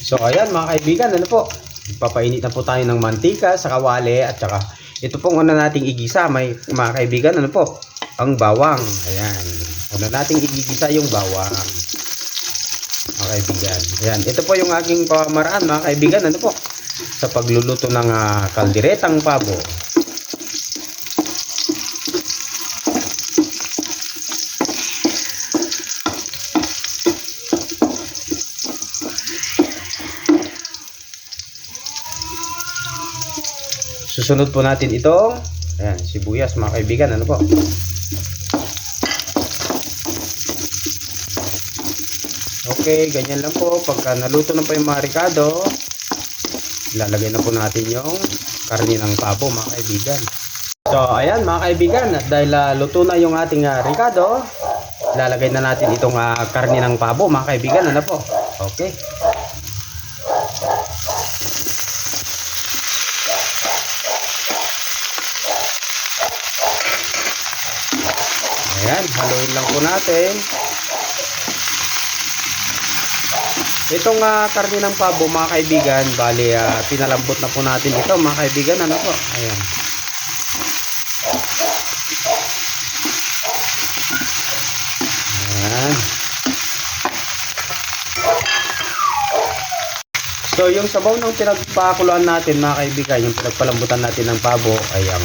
So ayan mga kaibigan, ano po, papainit na po tayo ng mantika sa kawali at saka ito pong una nating igisa, mga kaibigan, ano po, ang bawang. Ayan, una nating igigisa yung bawang, mga kaibigan. Ayan, ito po yung aking pamaraan mga kaibigan, ano po, sa pagluluto ng kalderetang pabo. Susunod po natin itong ayan, sibuyas mga kaibigan, ano po. Okay, ganyan lang po. Pagka naluto na po yung mga ricado, ilalagay na po natin yung karne ng pabo mga kaibigan. So ayan mga kaibigan, at dahil luto na yung ating ricado, ilalagay na natin itong karne ng pabo mga kaibigan, ano po. Okay. Ayan, haluin lang po natin. Itong karne ng pabo mga kaibigan, bali pinalambot na po natin ito mga kaibigan, ano po. Ayan. Ayan. So yung sabaw ng pinagpakuluan natin mga kaibigan, yung pinagpalambutan natin ng pabo, ayan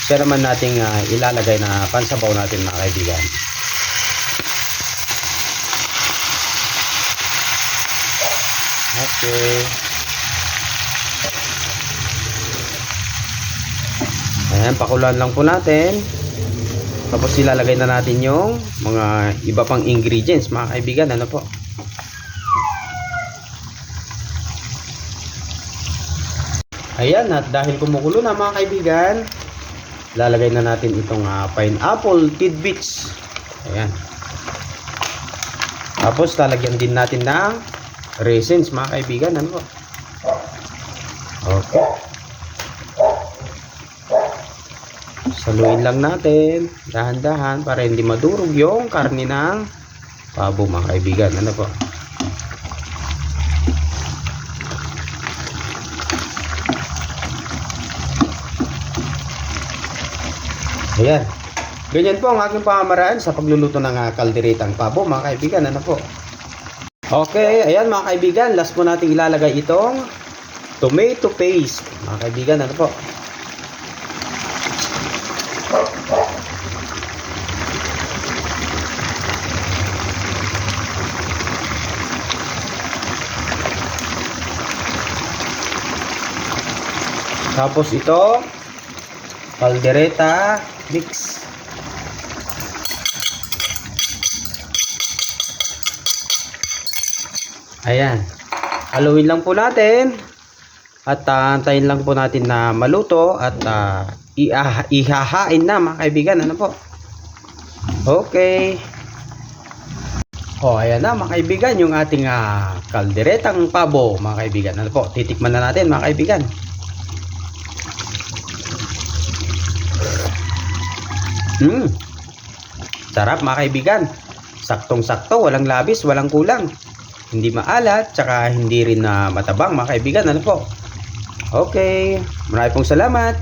siya naman nating ilalagay na pansabaw natin mga kaibigan. Okay. Ayan, pakuluan lang po natin. Tapos ilalagay na natin yung mga iba pang ingredients mga kaibigan, ano po. Ayan, at dahil kumukulo na mga kaibigan, lalagay na natin itong pineapple tidbits. Ayan. Tapos lalagyan din natin ng raisins mga kaibigan, ano po. Okay. Saluin lang natin dahan-dahan para hindi madurog yung karne ng pabo mga kaibigan, ano po. Ayan. Ganyan po ang aking pamamaraan sa pagluluto ng kalderetang pabo mga kaibigan, ano po. Okay, ayan mga kaibigan, last po natin ilalagay itong tomato paste mga kaibigan, ano po. Tapos ito kaldereta mix. Ayan, haluin lang po natin at antayin lang po natin na maluto at ihahain na mga kaibigan, ano po. Okay. Ayan na mga kaibigan yung ating kalderetang pabo mga kaibigan, ano po. Titikman na natin mga kaibigan. Sarap mga kaibigan. Saktong-sakto, walang labis, walang kulang. Hindi maalat, tsaka hindi rin matabang mga kaibigan, ano po. Okay, marami pong salamat.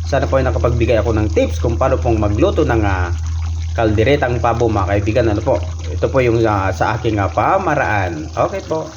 Sana po ay nakapagbigay ako ng tips kung paano pong magluto ng kalderetang pabo mga kaibigan, ano po. Ito po yung sa aking pamaraan. Okay po.